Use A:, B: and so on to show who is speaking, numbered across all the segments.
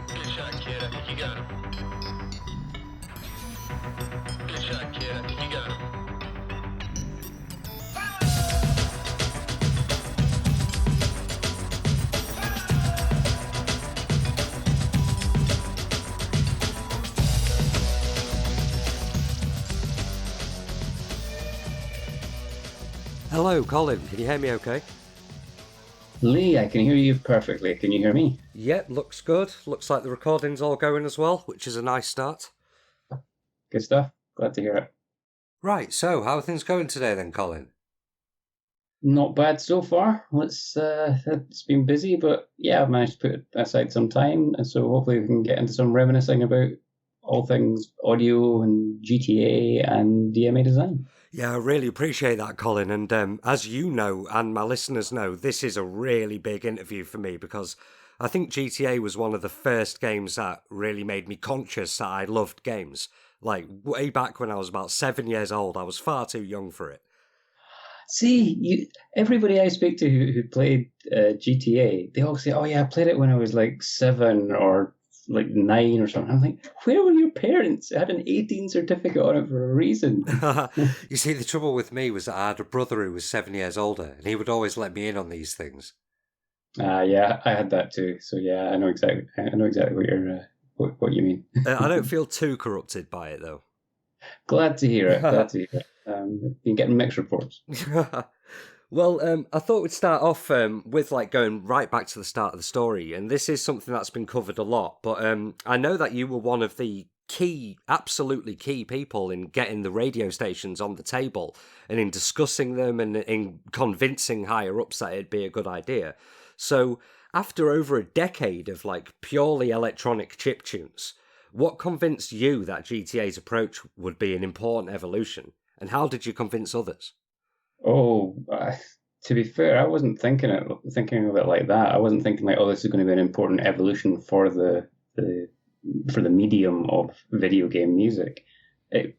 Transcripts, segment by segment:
A: Good shot, kid. I think you got him. Good shot, kid. I think you got him.
B: Hello, Colin. Can you hear me okay?
C: Lee, I can hear you perfectly. Can you hear me?
B: Yep, looks good. Looks like the recording's all going as well, which is a nice start.
C: Good stuff. Glad to hear it.
B: Right, so how are things going today then, Colin?
C: Not bad so far. It's been busy, but yeah, I've managed to put aside some time, and so hopefully we can get into some reminiscing about all things audio and GTA and DMA design.
B: Yeah, I really appreciate that, Colin. And as you know, and my listeners know, this is a really big interview for me because I think GTA was one of the first games that really made me conscious that I loved games. Like, way back when I was about 7 years old, I was far too young for it.
C: See, everybody I speak to who played GTA, they all say, "Oh yeah, I played it when I was like 7 or like 9 or something." I'm like, "Where were your parents? I had an 18 certificate on it for a reason."
B: You see, the trouble with me was that I had a brother who was 7 years older, and he would always let me in on these things.
C: Yeah, I had that too. So yeah, I know exactly. I know exactly what you're what you mean.
B: I don't feel too corrupted by it, though.
C: Glad to hear it. Glad to hear it. Been getting mixed reports.
B: Well, I thought we'd start off with like going right back to the start of the story, and this is something that's been covered a lot. But I know that you were one of the key, absolutely key people in getting the radio stations on the table and in discussing them and in convincing higher ups that it'd be a good idea. So after over a decade of like purely electronic chiptunes, what convinced you that GTA's approach would be an important evolution, and how did you convince others?
C: Oh, to be fair, I wasn't thinking of it like that. I wasn't thinking like, oh, this is going to be an important evolution for the medium of video game music.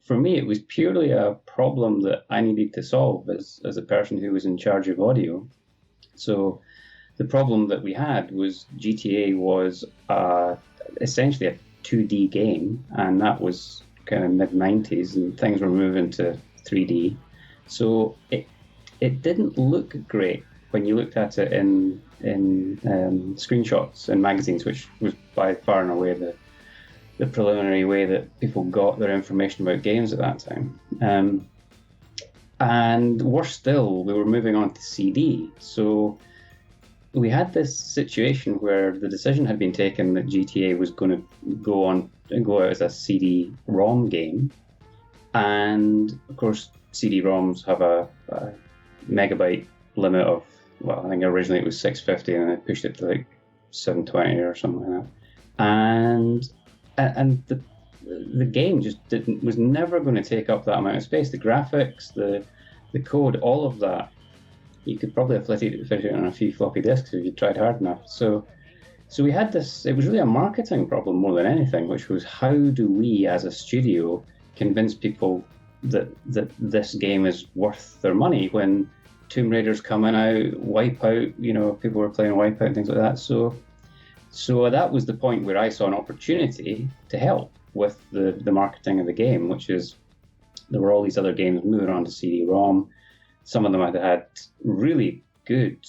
C: For me, it was purely a problem that I needed to solve as a person who was in charge of audio. So the problem that we had was GTA was essentially a 2D game, and that was kind of mid-90s, and things were moving to 3D. So it didn't look great when you looked at it in screenshots and magazines, which was by far and away the preliminary way that people got their information about games at that time. And worse still, we were moving on to CD. So we had this situation where the decision had been taken that GTA was going to go out as a CD-ROM game, and of course CD-ROMs have a megabyte limit of, well, I think originally it was 650, and then they pushed it to like 720 or something like that, and the game just was never going to take up that amount of space. The graphics, the code, all of that. You could probably have fit it on a few floppy disks if you tried hard enough. So we had this. It was really a marketing problem more than anything, which was how do we, as a studio, convince people that this game is worth their money when Tomb Raider's coming out, Wipeout. People were playing Wipeout and things like that. So that was the point where I saw an opportunity to help with the marketing of the game, which is there were all these other games moving on to CD-ROM. Some of them had really good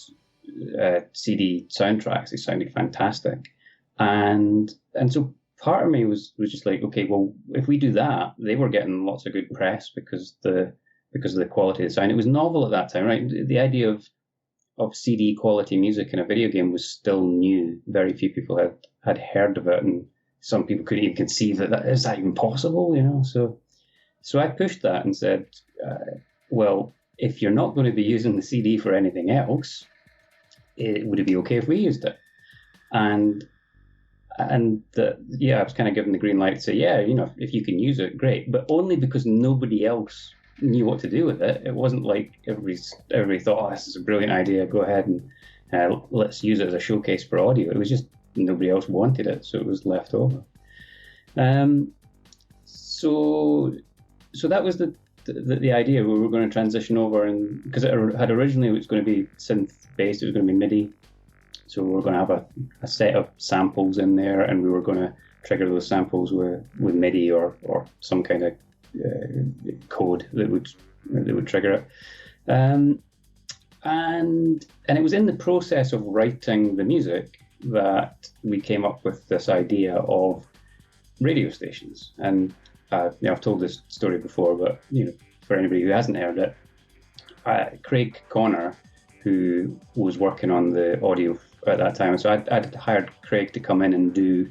C: CD soundtracks. They sounded fantastic, and so part of me was just like, okay, well, if we do that, they were getting lots of good press because of the quality of the sound. It was novel at that time, right? The idea of CD quality music in a video game was still new. Very few people had heard of it, and some people couldn't even conceive that is that even possible, So I pushed that and said, well, if you're not going to be using the CD for anything else, would it be okay if we used it? And I was kind of given the green light to say, yeah, if you can use it, great, but only because nobody else knew what to do with it. It wasn't like everybody thought, oh, this is a brilliant idea, go ahead and let's use it as a showcase for audio. It was just nobody else wanted it, so it was left over. So that was the idea. We were going to transition over, and because it had originally it was going to be synth based, it was going to be MIDI. So we were going to have a set of samples in there, and we were going to trigger those samples with MIDI or some kind of code that would trigger it. And it was in the process of writing the music that we came up with this idea of radio stations. And I've told this story before, but for anybody who hasn't heard it, Craig Connor, who was working on the audio at that time, so I'd hired Craig to come in and do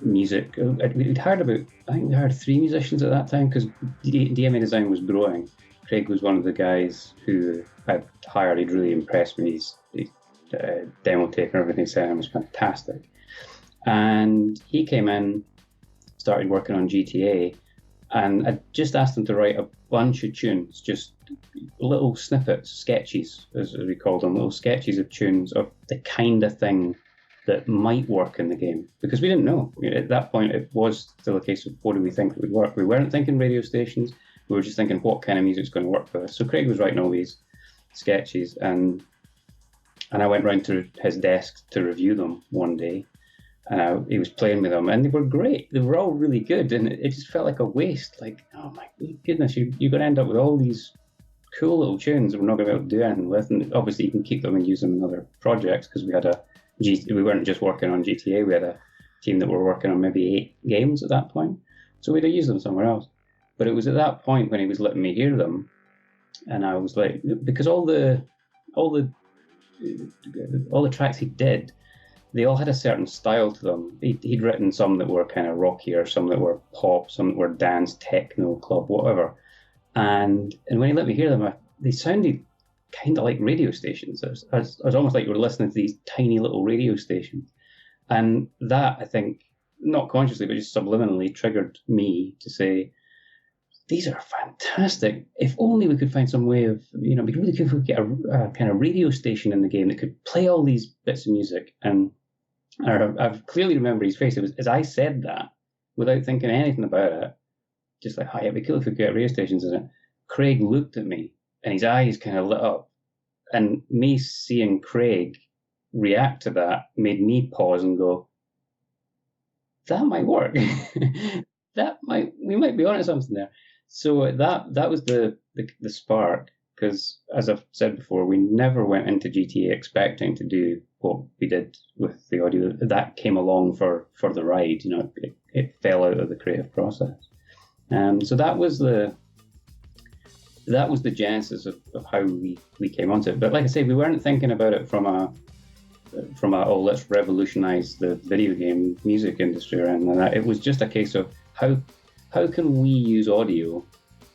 C: music. We'd hired I think we hired 3 musicians at that time because DMA Design was growing. Craig was one of the guys who I'd hired. He'd really impressed me. His demo tape and everything said was fantastic. And he came in, started working on GTA, and I just asked him to write a bunch of tunes, just little snippets, sketches, as we called them, little sketches of tunes of the kind of thing that might work in the game. Because we didn't know. At that point, it was still a case of what do we think would work. We weren't thinking radio stations. We were just thinking what kind of music's going to work for us. So Craig was writing all these sketches, and I went round to his desk to review them one day. And he was playing with them, and they were great. They were all really good, and it just felt like a waste. Like, oh my goodness, you're going to end up with all these cool little tunes that we're not going to be able to do anything with. And obviously, you can keep them and use them in other projects because we weren't just working on GTA. We had a team that were working on maybe 8 games at that point, so we'd have used them somewhere else. But it was at that point when he was letting me hear them, and I was like, because all the tracks he did, they all had a certain style to them. He'd written some that were kind of rockier, some that were pop, some that were dance, techno, club, whatever. And when he let me hear them, they sounded kind of like radio stations. It was almost like you were listening to these tiny little radio stations. And that, I think, not consciously, but just subliminally triggered me to say, these are fantastic. If only we could find some way of, it'd be really cool if we could get a kind of radio station in the game that could play all these bits of music. And I clearly remember his face. It was as I said that, without thinking anything about it, just like, it'd be cool if we could get radio stations in it. Craig looked at me, and his eyes kind of lit up. And me seeing Craig react to that made me pause and go, that might work. We might be onto something there. So that was the spark, because as I've said before, we never went into GTA expecting to do what we did with the audio. That came along for the ride. It fell out of the creative process. So that was the genesis of how we came onto it. But like I say, we weren't thinking about it from a let's revolutionize the video game music industry or anything like that. It was just a case of how can we use audio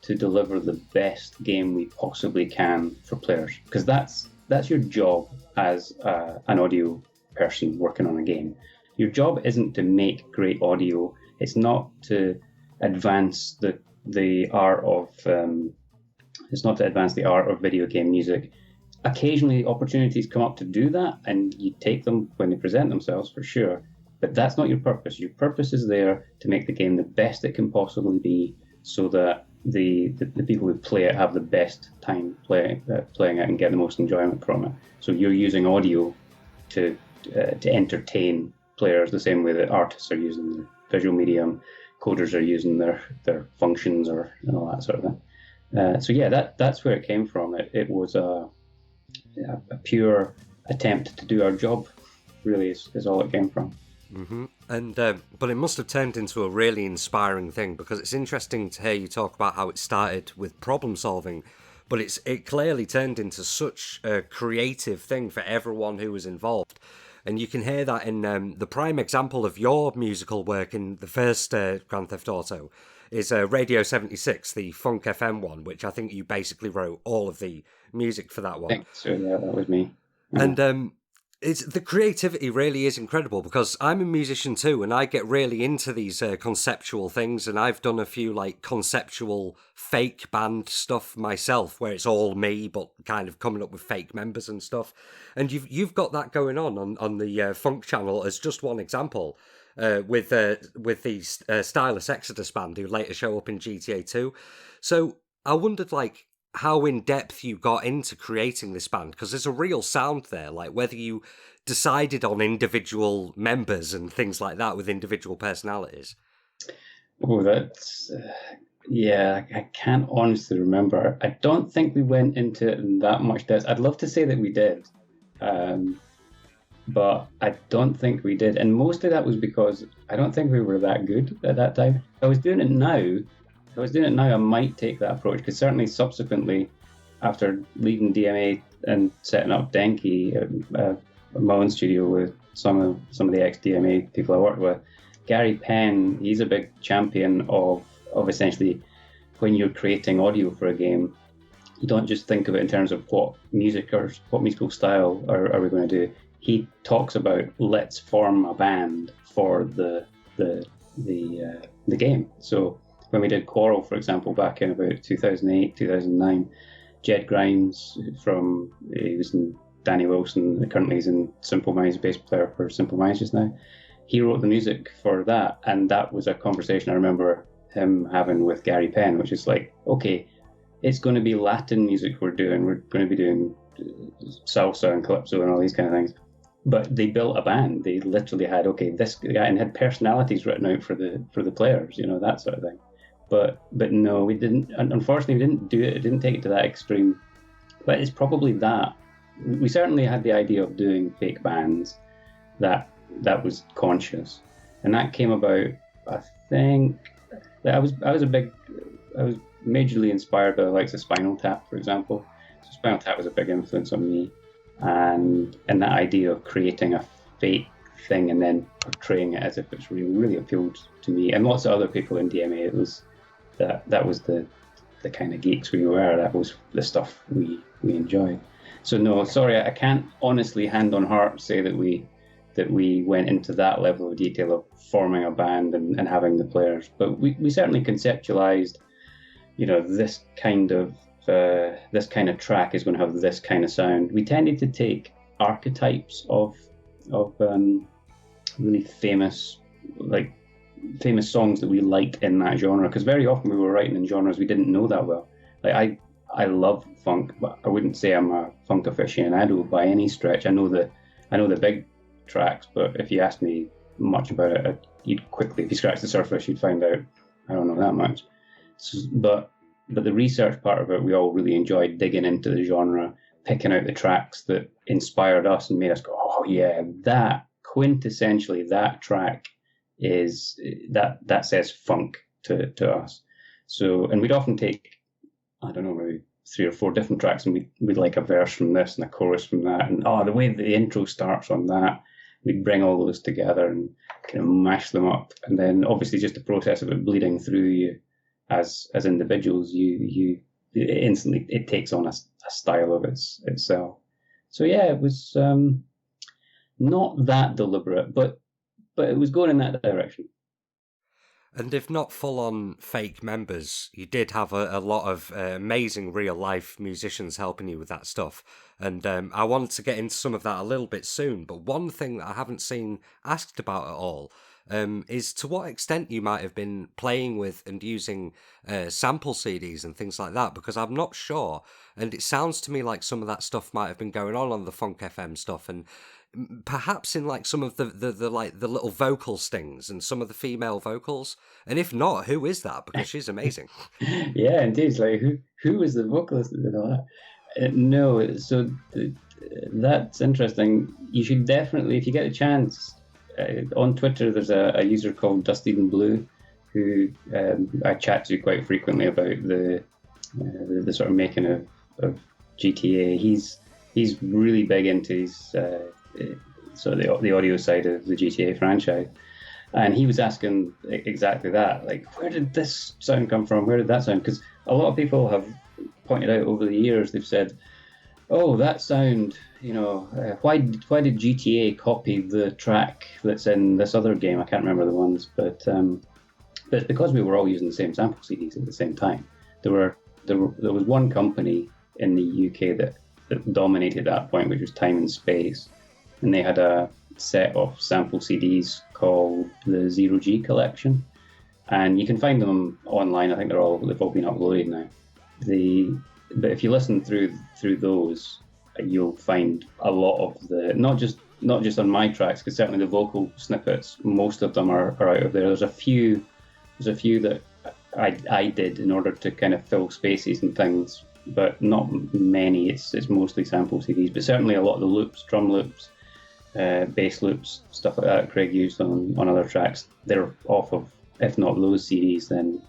C: to deliver the best game we possibly can for players? Because that's your job as an audio person working on a game. Your job isn't to make great audio. It's not to advance the art of video game music. Occasionally, opportunities come up to do that, and you take them when they present themselves, for sure. But that's not your purpose. Your purpose is there to make the game the best it can possibly be, so that the people who play it have the best time playing it and get the most enjoyment from it. So you're using audio to entertain players the same way that artists are using their visual medium, coders are using their functions or all that sort of thing. So yeah, that's where it came from. It was a pure attempt to do our job, really, is all it came from.
B: Mm-hmm. And but it must have turned into a really inspiring thing, because it's interesting to hear you talk about how it started with problem solving, but it clearly turned into such a creative thing for everyone who was involved. And you can hear that in the prime example of your musical work in the first Grand Theft Auto is Radio 76, the Funk FM one, which I think you basically wrote all of the music for that one.
C: Thanks. So yeah, that was me.
B: And the creativity really is incredible, because I'm a musician too, and I get really into these conceptual things, and I've done a few like conceptual fake band stuff myself, where it's all me but kind of coming up with fake members and stuff. And you've got that going on the Funk channel as just one example, with the Stylus Exodus band, who later show up in GTA 2. So I wondered, like, how in depth you got into creating this band, because there's a real sound there, like whether you decided on individual members and things like that with individual personalities?
C: Oh, that's yeah. I can't honestly remember. I don't think we went into it in that much depth. I'd love to say that we did, but I don't think we did. And mostly that was because I don't think we were that good at that time. If I was doing it now, I might take that approach, because certainly subsequently, after leaving DMA and setting up Denki, my own studio with some of the ex-DMA people I worked with, Gary Penn, he's a big champion of essentially, when you're creating audio for a game, you don't just think of it in terms of what musical style are we going to do. He talks about, let's form a band for the game. So when we did Quarrel, for example, back in about 2008, 2009, Jed Grimes he was in Danny Wilson, currently he's in Simple Minds, bass player for Simple Minds just now. He wrote the music for that, and that was a conversation I remember him having with Gary Penn, which is like, okay, it's going to be Latin music we're doing. We're going to be doing salsa and calypso and all these kind of things. But they built a band. They literally had, okay, this guy, and had personalities written out for the players, that sort of thing. But no, we didn't. Unfortunately, we didn't do it. It didn't take it to that extreme. But it's probably that. We certainly had the idea of doing fake bands. That was conscious, and that came about. I think that I was majorly inspired by the likes of Spinal Tap, for example. So Spinal Tap was a big influence on me, and that idea of creating a fake thing and then portraying it as if it's really, really appealed to me and lots of other people in DMA. It was that was the kind of geeks we were. That was the stuff we enjoyed. So no, sorry, I can't honestly, hand on heart, say that we went into that level of detail of forming a band and having the players. But we certainly conceptualized, this kind of track is going to have this kind of sound. We tended to take archetypes of really famous songs that we liked in that genre, because very often we were writing in genres we didn't know that well. Like I love funk, but I wouldn't say I'm a funk aficionado by any stretch. I know the big tracks, but if you asked me much about it, you'd quickly, if you scratch the surface, you'd find out I don't know that much. So, but the research part of it, we all really enjoyed digging into the genre, picking out the tracks that inspired us and made us go, oh yeah, that quintessentially, that track is that says funk to us. So, and we'd often take, I don't know, maybe 3 or 4 different tracks, and we'd like a verse from this and a chorus from that, and the way the intro starts on that, we'd bring all those together and kind of mash them up. And then obviously just the process of it bleeding through you as individuals, you instantly, it takes on a style of itself. So yeah, it was not that deliberate, but it was going in that direction.
B: And if not full-on fake members, you did have a lot of amazing real-life musicians helping you with that stuff. And I wanted to get into some of that a little bit soon, but one thing that I haven't seen asked about at all is to what extent you might have been playing with and using sample CDs and things like that, because I'm not sure. And it sounds to me like some of that stuff might have been going on the Funk FM stuff, and perhaps in like some of the little vocal stings and some of the female vocals. And if not, who is that? Because she's amazing.
C: Yeah, indeed. Like who was the vocalist that did all that? No, so that's interesting. You should definitely, if you get a chance, on Twitter there's a user called Dusty and Blue who I chat to quite frequently about the sort of making of GTA. He's really big into his sort of the audio side of the GTA franchise, and he was asking exactly that, like, where did this sound come from? Where did that sound? Because a lot of people have pointed out over the years, they've said, oh, that sound, why did GTA copy the track that's in this other game? I can't remember the ones, but it's because we were all using the same sample CDs at the same time. There was one company in the UK that dominated that point, which was Time and Space, and they had a set of sample CDs called the Zero G Collection, and you can find them online. I think they've all been uploaded now. But if you listen through those, you'll find a lot of the, not just not just on my tracks, because certainly the vocal snippets, most of them are out of there. There's a few that I did in order to kind of fill spaces and things, but not many. It's mostly sample CDs, but certainly a lot of the loops, drum loops, bass loops, stuff like that Craig used on other tracks, they're off of, if not those CDs, then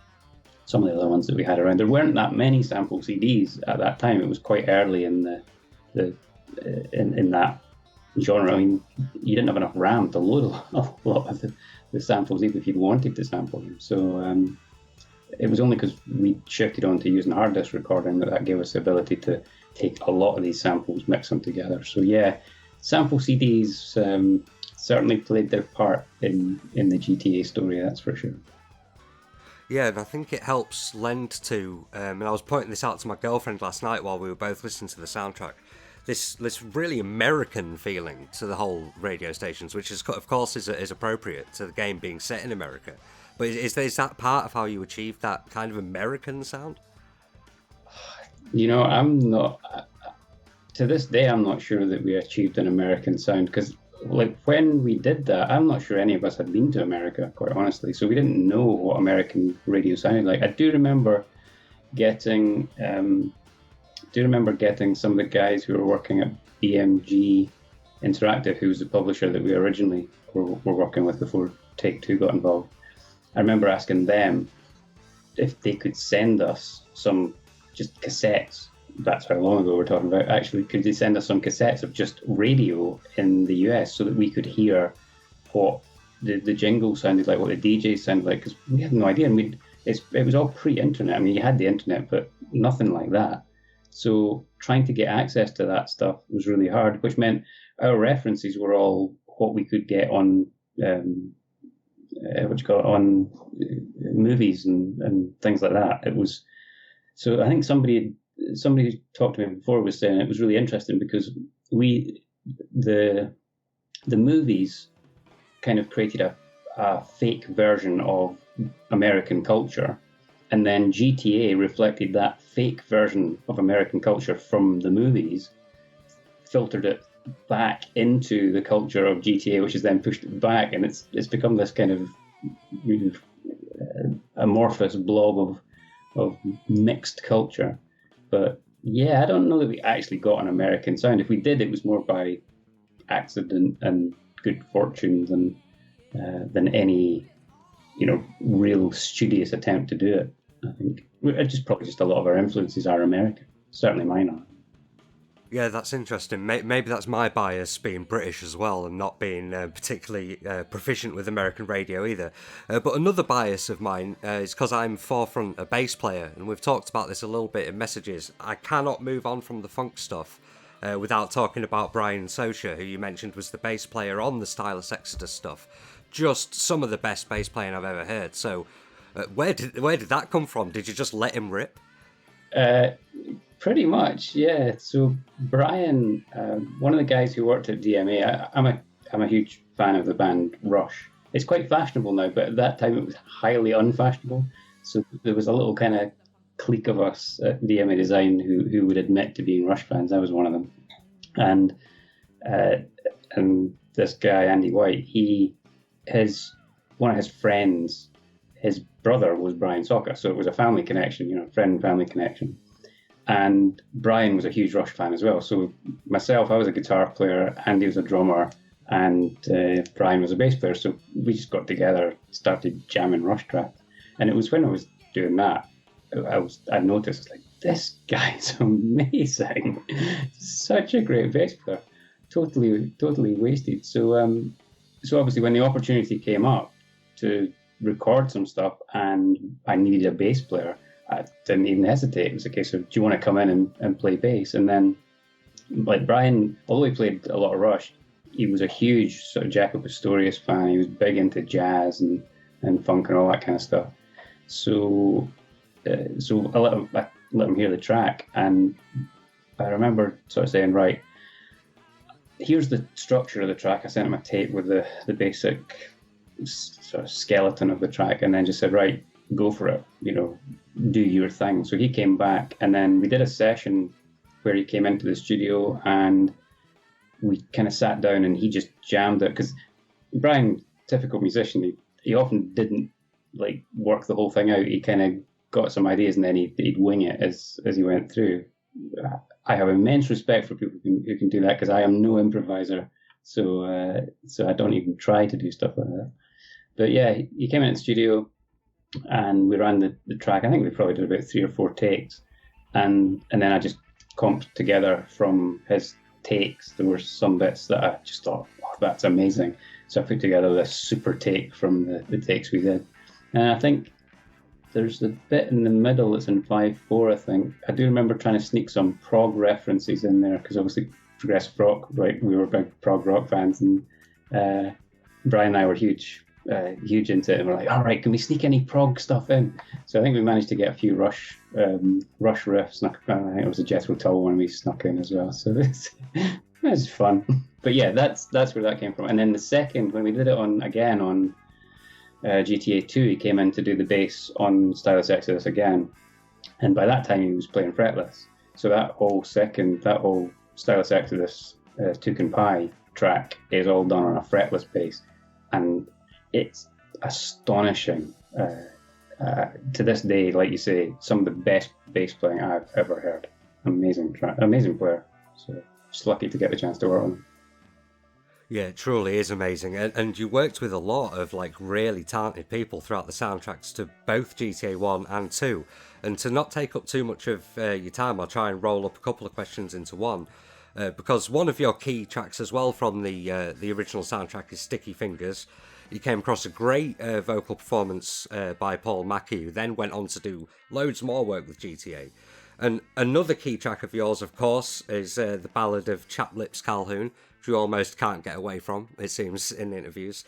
C: some of the other ones that we had around. There weren't that many sample CDs at that time. It was quite early in in that genre. I mean, you didn't have enough RAM to load a lot of the samples, even if you wanted to sample them. So it was only because we shifted on to using hard disk recording that gave us the ability to take a lot of these samples, mix them together. So yeah, sample CDs certainly played their part in the GTA story, that's for sure.
B: Yeah, and I think it helps lend to, and I was pointing this out to my girlfriend last night while we were both listening to the soundtrack, this really American feeling to the whole radio stations, which is, of course is appropriate to the game being set in America. But is that part of how you achieved that kind of American sound?
C: You know, I'm not, to this day, I'm not sure that we achieved an American sound, because like when we did that, I'm not sure any of us had been to America, quite honestly, so we didn't know what American radio sounded like. I do remember getting some of the guys who were working at BMG Interactive, who was the publisher that we originally were working with before Take Two got involved. I remember asking them if they could send us some just cassettes. That's how long ago we're talking about. Actually, could they send us some cassettes of just radio in the US so that we could hear what the jingle sounded like, what the DJs sounded like? Because we had no idea. And it was all pre-internet. I mean, you had the internet, but nothing like that. So trying to get access to that stuff was really hard, which meant our references were all what we could get on on movies and things like that. It was, so I think somebody who talked to me before was saying it was really interesting because the movies kind of created a fake version of American culture, and then GTA reflected that fake version of American culture from the movies, filtered it back into the culture of GTA, which has then pushed it back, and it's become this kind of amorphous blob of mixed culture. But yeah, I don't know that we actually got an American sound. If we did, it was more by accident and good fortune than any, real studious attempt to do it. I think probably just a lot of our influences are American. Certainly mine are.
B: Yeah, that's interesting. Maybe that's my bias being British as well and not being particularly proficient with American radio either. But another bias of mine is because I'm forefront a bass player, and we've talked about this a little bit in messages. I cannot move on from the funk stuff without talking about Brian Socia, who you mentioned was the bass player on the Stylus Exodus stuff. Just some of the best bass playing I've ever heard. So where did that come from? Did you just let him rip?
C: Pretty much, yeah. So Brian, one of the guys who worked at DMA, I'm a huge fan of the band Rush. It's quite fashionable now, but at that time it was highly unfashionable. So there was a little kind of clique of us at DMA Design who would admit to being Rush fans. I was one of them, and this guy Andy White, one of his friends, his brother was Brian Soca, so it was a family connection, friend and family connection. And Brian was a huge Rush fan as well. So myself, I was a guitar player, Andy was a drummer, and Brian was a bass player. So we just got together, started jamming Rush tracks. And it was when I was doing that, I noticed, like, this guy's amazing. Such a great bass player. Totally wasted. So obviously when the opportunity came up to record some stuff and I needed a bass player, I didn't even hesitate. It was a case of, do you want to come in and play bass? And then, like, Brian, although he played a lot of Rush, he was a huge sort of Jaco Pastorius fan. He was big into jazz and funk and all that kind of stuff. So I let him hear the track, and I remember sort of saying, right, here's the structure of the track. I sent him a tape with the basic sort of skeleton of the track, and then just said, right, go for it, do your thing. So he came back, and then we did a session where he came into the studio, and we kind of sat down and he just jammed it, because Brian, typical musician, he often didn't like work the whole thing out. He kind of got some ideas and then he'd wing it as he went through. I have immense respect for people who can do that, because I am no improviser, so I don't even try to do stuff like that. But yeah, he came in the studio and we ran the track. I think we probably did about 3 or 4 takes, and then I just comped together from his takes. There were some bits that I just thought, oh, that's amazing. So I put together this super take from the takes we did. And I think there's a bit in the middle that's in 5/4, I think. I do remember trying to sneak some prog references in there, because obviously progressive rock, right? We were big prog rock fans, and Brian and I were huge into it. And we're like, all right, can we sneak any prog stuff in? So I think we managed to get a few Rush riffs. I think it was a Jethro Tull one we snuck in as well. So it was fun. But yeah, that's where that came from. And then the second, when we did it on GTA 2, he came in to do the bass on Stylus Exodus again, and by that time he was playing fretless. So that whole Stylus Exodus Toucan Pie track is all done on a fretless bass, and it's astonishing. To this day, like you say, some of the best bass playing I've ever heard. Amazing player. So just lucky to get the chance to work on him.
B: Yeah, it truly is amazing. And you worked with a lot of like really talented people throughout the soundtracks to both GTA 1 and 2. And to not take up too much of your time, I'll try and roll up a couple of questions into one. Because one of your key tracks as well from the original soundtrack is Sticky Fingers. You came across a great vocal performance by Paul Mackey, who then went on to do loads more work with GTA. And another key track of yours, of course, is the Ballad of Chapped Lips Calhoun, which you almost can't get away from, it seems, in interviews.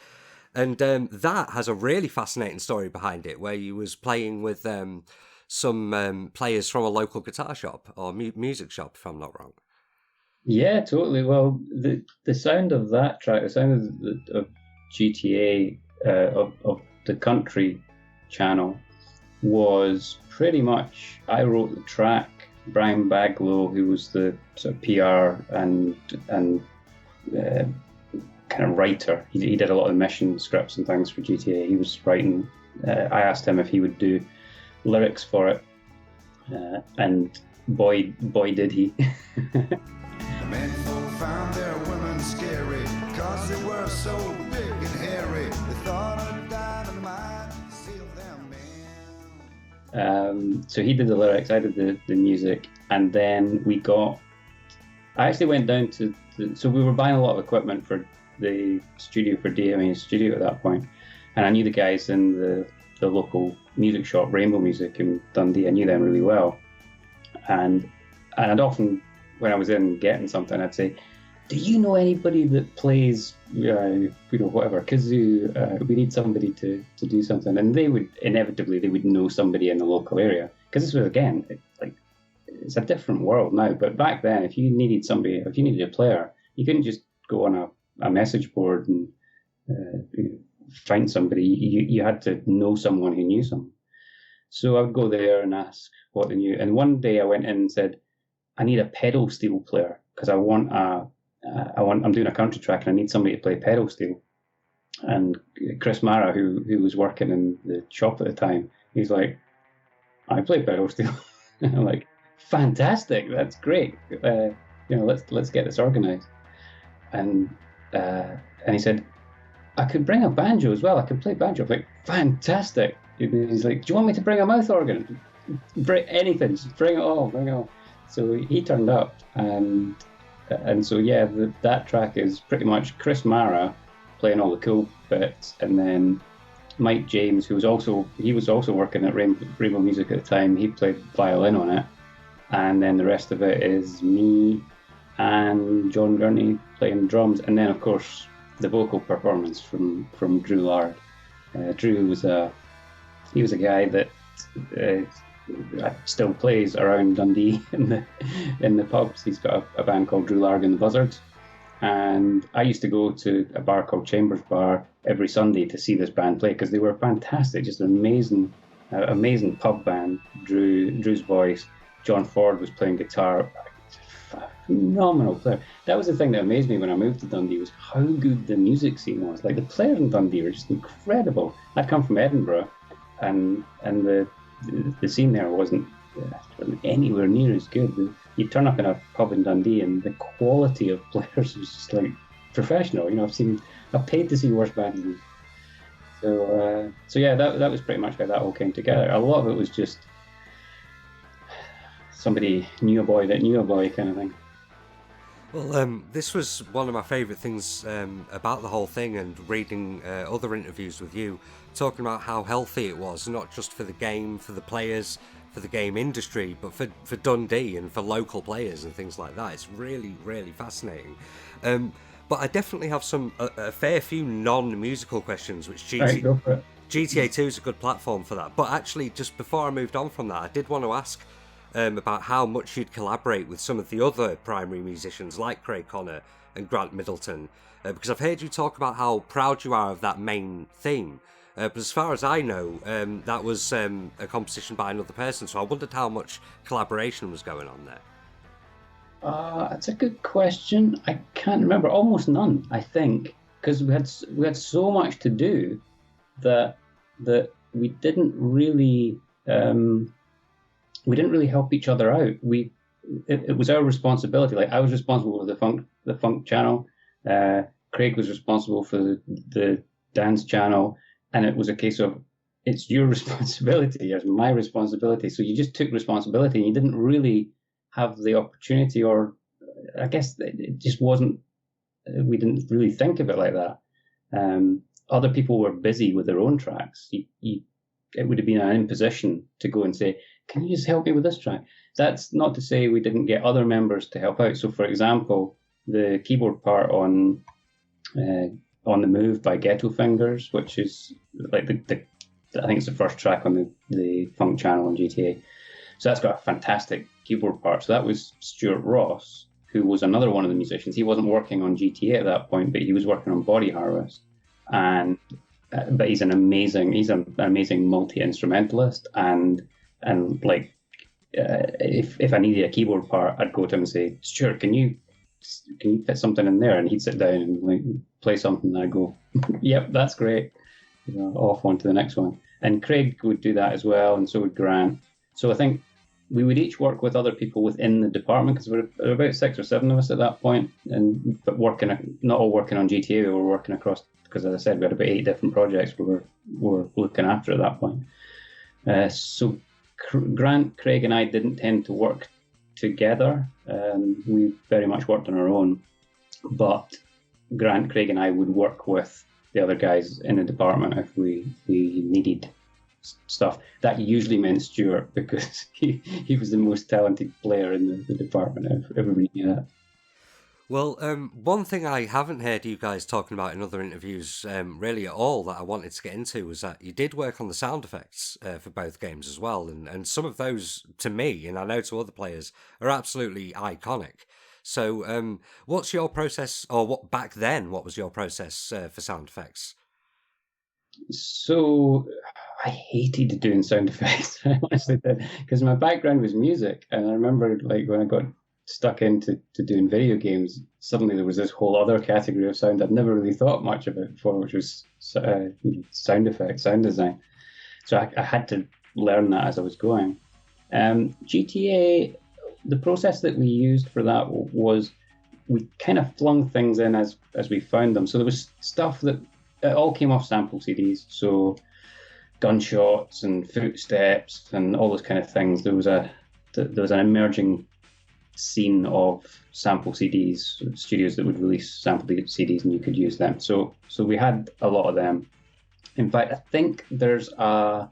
B: And that has a really fascinating story behind it, where you was playing with some players from a local guitar shop or music shop, if I'm not wrong.
C: Yeah, totally. Well, the sound of that track, the sound of GTA, of the country channel, was pretty much, I wrote the track. Brian Baglow, who was the sort of PR and kind of writer, he did a lot of mission scripts and things for GTA. He was writing. I asked him if he would do lyrics for it, and boy did he.
D: Men folk found their women scary, 'cause they were so big and hairy. They thought of dynamite to seal them in.
C: So he did the lyrics, I did the music, and then I actually went down to so we were buying a lot of equipment for the studio, for DMA Studio at that point, and I knew the guys in the local music shop, Rainbow Music in Dundee. I knew them really well, and I'd often, when I was in getting something, I'd say, do you know anybody that plays, whatever, kazoo? We need somebody to do something. And they would know somebody in the local area. Because this was, again, it's a different world now. But back then, if you needed a player, you couldn't just go on a message board and find somebody. You had to know someone who knew someone. So I would go there and ask what they knew. And one day I went in and said, I need a pedal steel player, because I'm doing a country track and I need somebody to play pedal steel. And Chris Mara, who was working in the shop at the time, he's like, I play pedal steel. And I'm like, fantastic, that's great. Let's get this organized. And he said, I could bring a banjo as well. I could play banjo. I'm like, fantastic. He's like, do you want me to bring a mouth organ? Bring anything, just bring it all. So he turned up, and so yeah, that track is pretty much Chris Mara playing all the cool bits, and then Mike James, who was also working at Rainbow Music at the time, he played violin on it, and then the rest of it is me and John Gurney playing drums, and then of course the vocal performance from Drew Lard. Drew was a guy that still plays around Dundee in the pubs. He's got a band called Drew Larg and the Buzzards, and I used to go to a bar called Chambers Bar every Sunday to see this band play, because they were fantastic, just an amazing pub band. Drew's voice, John Ford was playing guitar, phenomenal player. That was the thing that amazed me when I moved to Dundee, was how good the music scene was. Like, the players in Dundee were just incredible. I'd come from Edinburgh, and the scene there wasn't anywhere near as good. You'd turn up in a pub in Dundee, and the quality of players was just like professional. You know, I've paid to see worse bands. So yeah, that was pretty much how that all came together. A lot of it was just somebody knew a boy that knew a boy kind of thing.
B: Well, this was one of my favourite things about the whole thing, and reading other interviews with you, talking about how healthy it was, not just for the game, for the players, for the game industry, but for Dundee and for local players and things like that. It's really, really fascinating. But I definitely have a fair few non-musical questions, which
C: Go for it.
B: GTA 2 is a good platform for that. But actually, just before I moved on from that, I did want to ask about how much you'd collaborate with some of the other primary musicians like Craig Connor and Grant Middleton, because I've heard you talk about how proud you are of that main theme. But as far as I know, that was a composition by another person, so I wondered how much collaboration was going on there.
C: That's a good question. I can't remember. Almost none, I think, because we had so much to do that we didn't really help each other out. It was our responsibility. Like, I was responsible for the funk channel. Craig was responsible for the dance channel, and it was a case of, it's your responsibility, it's my responsibility. So you just took responsibility, and you didn't really have the opportunity, or I guess it just wasn't. We didn't really think of it like that. Other people were busy with their own tracks. It would have been an imposition to go and say, "Can you just help me with this track?" That's not to say we didn't get other members to help out. So, for example, the keyboard part on the Move by Ghetto Fingers, which is like I think it's the first track on the funk channel on GTA. So that's got a fantastic keyboard part. So that was Stuart Ross, who was another one of the musicians. He wasn't working on GTA at that point, but he was working on Body Harvest. But he's an amazing multi-instrumentalist, and like if I needed a keyboard part, I'd go to him and say, "Stuart, can you fit something in there?" And he'd sit down and like play something, and I'd go, "Yep, that's great." You know, off on to the next one. And Craig would do that as well, and so would Grant. So I think we would each work with other people within the department, because there were about 6 or 7 of us at that point, but not all working on GTA. We were working across, because as I said, we had about 8 different projects we were looking after at that point. So Grant, Craig, and I didn't tend to work together. We very much worked on our own, but Grant, Craig, and I would work with the other guys in the department if we needed stuff. That usually meant Stuart, because he was the most talented player in the department. Everybody knew that.
B: Well, one thing I haven't heard you guys talking about in other interviews really at all that I wanted to get into was that you did work on the sound effects for both games as well, and some of those, to me, and I know to other players, are absolutely iconic. So what's your process, or what was your process for sound effects?
C: So I hated doing sound effects. I honestly did, because my background was music, and I remember like when I got stuck into doing video games, suddenly there was this whole other category of sound I'd never really thought much about before, which was sound effects, sound design. So I had to learn that as I was going. GTA, the process that we used for that was we kind of flung things in as we found them. So there was stuff that it all came off sample CDs. So gunshots and footsteps and all those kind of things. There was an emerging scene of sample CDs, studios that would release sample CDs, and you could use them. So we had a lot of them. In fact, I think there's a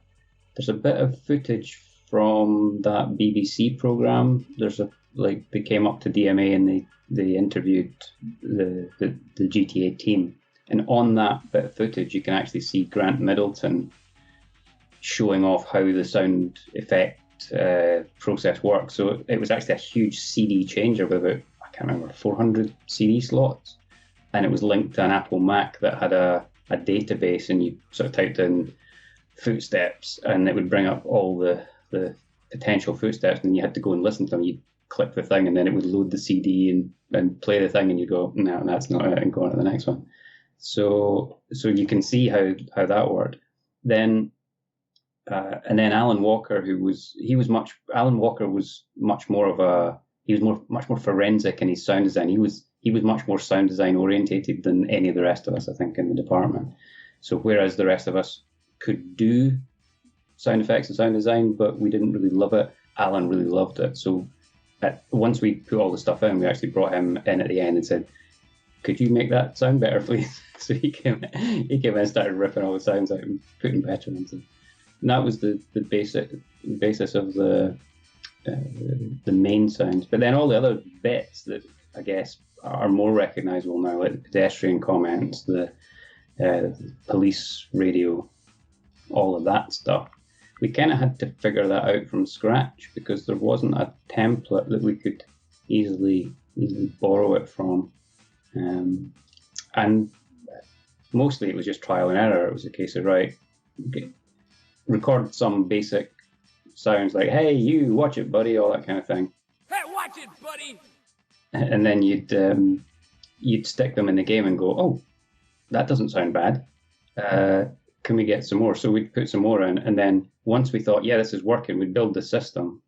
C: bit of footage from that BBC program. They came up to DMA and they interviewed the GTA team, and on that bit of footage you can actually see Grant Middleton showing off how the sound effect process works. So it was actually a huge CD changer with about, I can't remember, 400 CD slots, and it was linked to an Apple Mac that had a database, and you sort of typed in footsteps and it would bring up all the potential footsteps, and you had to go and listen to them. You'd click the thing, and then it would load the CD and play the thing, and you go, no, that's not it, and go on to the next one. So you can see how that worked. Then and then Alan Walker, Alan Walker was much more forensic in his sound design. He was much more sound design orientated than any of the rest of us, I think, in the department. So whereas the rest of us could do sound effects and sound design, but we didn't really love it, Alan really loved it. So once we put all the stuff in, we actually brought him in at the end and said, could you make that sound better, please? So he came in and started ripping all the sounds out and putting better ones in. And that was the basis of the main sounds. But then all the other bits that I guess are more recognisable now, like the pedestrian comments, the police radio, all of that stuff, we kind of had to figure that out from scratch because there wasn't a template that we could easily borrow it from. And mostly it was just trial and error. It was a case of, right, record some basic sounds like, hey, you, watch it, buddy, all that kind of thing.
E: Hey, watch it, buddy!
C: And then you'd stick them in the game and go, oh, that doesn't sound bad. Can we get some more? So we'd put some more in. And then once we thought, yeah, this is working, we'd build the system,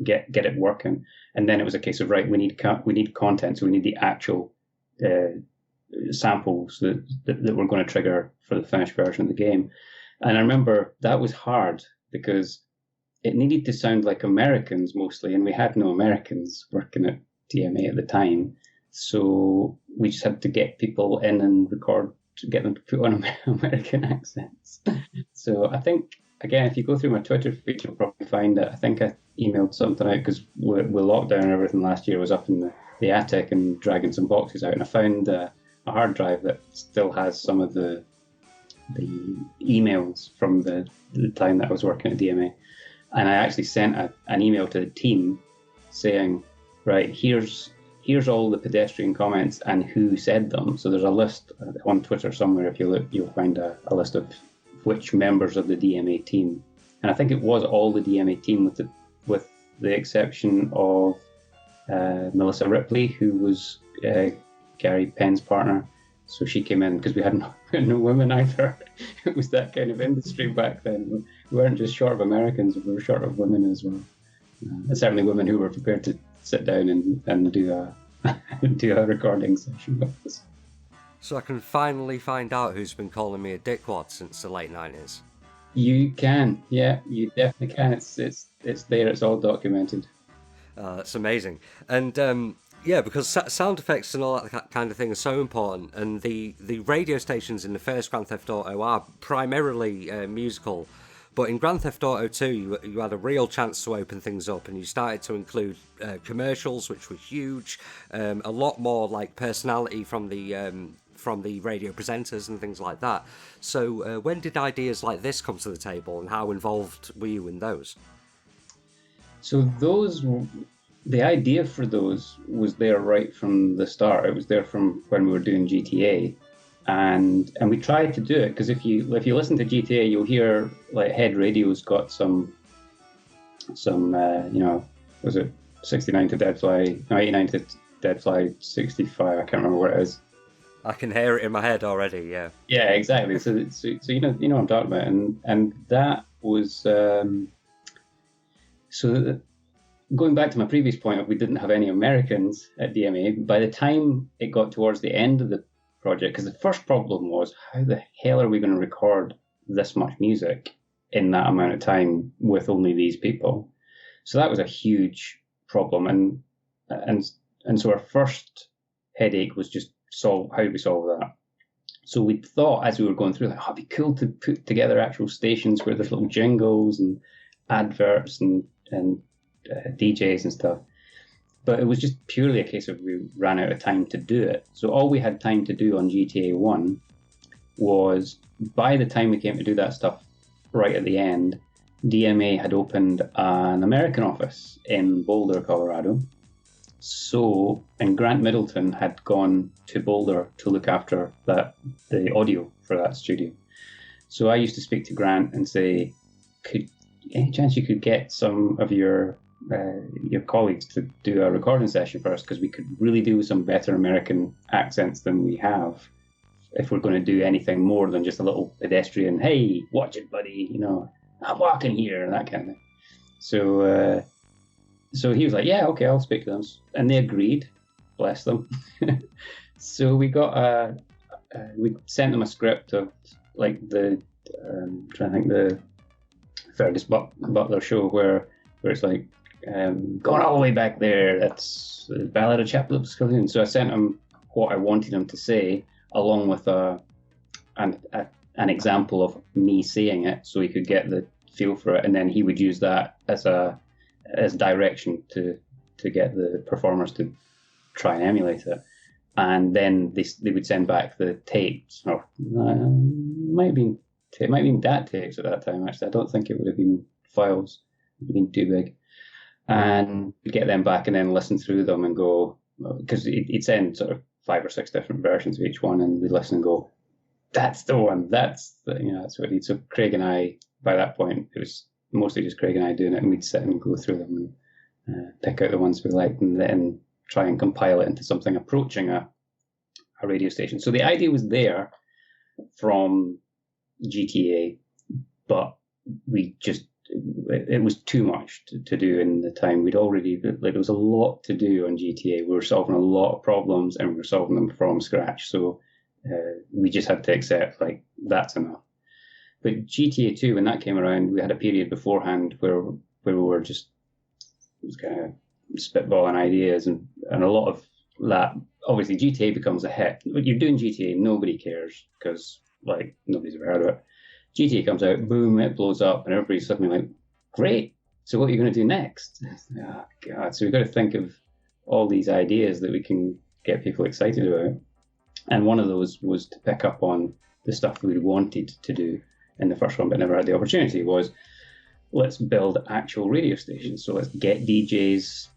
C: get it working. And then it was a case of, right, we need content. So we need the actual samples that we're going to trigger for the finished version of the game. And I remember that was hard because it needed to sound like Americans mostly, and we had no Americans working at DMA at the time. So we just had to get people in and get them to put on American accents. So I think, again, if you go through my Twitter feed, you'll probably find that I think I emailed something out because with lockdown and everything last year, I was up in the attic and dragging some boxes out, and I found a hard drive that still has some of the emails from the time that I was working at DMA. And I actually sent an email to the team saying, right, here's all the pedestrian comments and who said them. So there's a list on Twitter somewhere. If you look, you'll find a list of which members of the DMA team. And I think it was all the DMA team with the exception of Melissa Ripley, who was Gary Penn's partner. So she came in because we had no women either. It was that kind of industry back then. We weren't just short of Americans, we were short of women as well. And certainly women who were prepared to sit down and do a recording session with us.
B: So I can finally find out who's been calling me a dickwad since the late 90s.
C: You can, yeah, you definitely can. It's there, it's all documented.
B: That's amazing. And yeah, because sound effects and all that kind of thing are so important, and the radio stations in the first Grand Theft Auto are primarily musical, but in Grand Theft Auto 2 you had a real chance to open things up, and you started to include commercials, which were huge, a lot more like personality from the radio presenters and things like that. So when did ideas like this come to the table, and how involved were you in those?
C: So the idea for those was there right from the start. It was there from when we were doing GTA, and we tried to do it because if you listen to GTA, you'll hear like Head Radio's got some was it 69 to Deadfly, no, 89 to Deadfly 65? I can't remember what it is.
B: I can hear it in my head already. Yeah.
C: Yeah, exactly. So you know what I'm talking about, and that was so. Going back to my previous point of we didn't have any Americans at DMA, by the time it got towards the end of the project, because the first problem was, how the hell are we going to record this much music in that amount of time with only these people? So that was a huge problem, and so our first headache was just how do we solve that? So we thought as we were going through, like, it'd be cool to put together actual stations where there's little jingles and adverts and DJs and stuff, but it was just purely a case of we ran out of time to do it. So all we had time to do on GTA 1 was, by the time we came to do that stuff right at the end, DMA had opened an American office in Boulder, Colorado. So, and Grant Middleton had gone to Boulder to look after the audio for that studio. So I used to speak to Grant and say, any chance you could get some of your your colleagues to do a recording session for us because we could really do with some better American accents than we have if we're going to do anything more than just a little pedestrian, hey, watch it, buddy, I'm walking here, and that kind of thing. So he was like, yeah, okay, I'll speak to them. And they agreed, bless them. So we got we sent them a script of like the Fergus Butler show where it's like going all the way back there. That's the Ballad of Chapped. Calhoun. So I sent him what I wanted him to say, along with an example of me saying it, so he could get the feel for it, and then he would use that as direction to get the performers to try and emulate it. And then they would send back the tapes, or might have been DAT tapes at that time. Actually, I don't think it would have been files; it would have been too big. And we'd get them back and then listen through them and go, because he'd send sort of 5 or 6 different versions of each one, and we'd listen and go, that's the one. That's what he. So Craig and I, by that point, it was mostly just Craig and I doing it, and we'd sit and go through them and pick out the ones we liked, and then try and compile it into something approaching a radio station. So the idea was there from GTA, but it was too much to do in the time. There was a lot to do on GTA. We were solving a lot of problems, and we were solving them from scratch. So we just had to accept, like, that's enough. But GTA 2, when that came around, we had a period beforehand where we were just kind of spitballing ideas, and a lot of that. Obviously, GTA becomes a hit. When you're doing GTA, nobody cares because, like, nobody's ever heard of it. GTA comes out, boom, it blows up, and everybody's suddenly like, great, so what are you going to do next? Oh, God. So we've got to think of all these ideas that we can get people excited about. And one of those was to pick up on the stuff we wanted to do in the first one, but never had the opportunity, was let's build actual radio stations. So let's get DJs,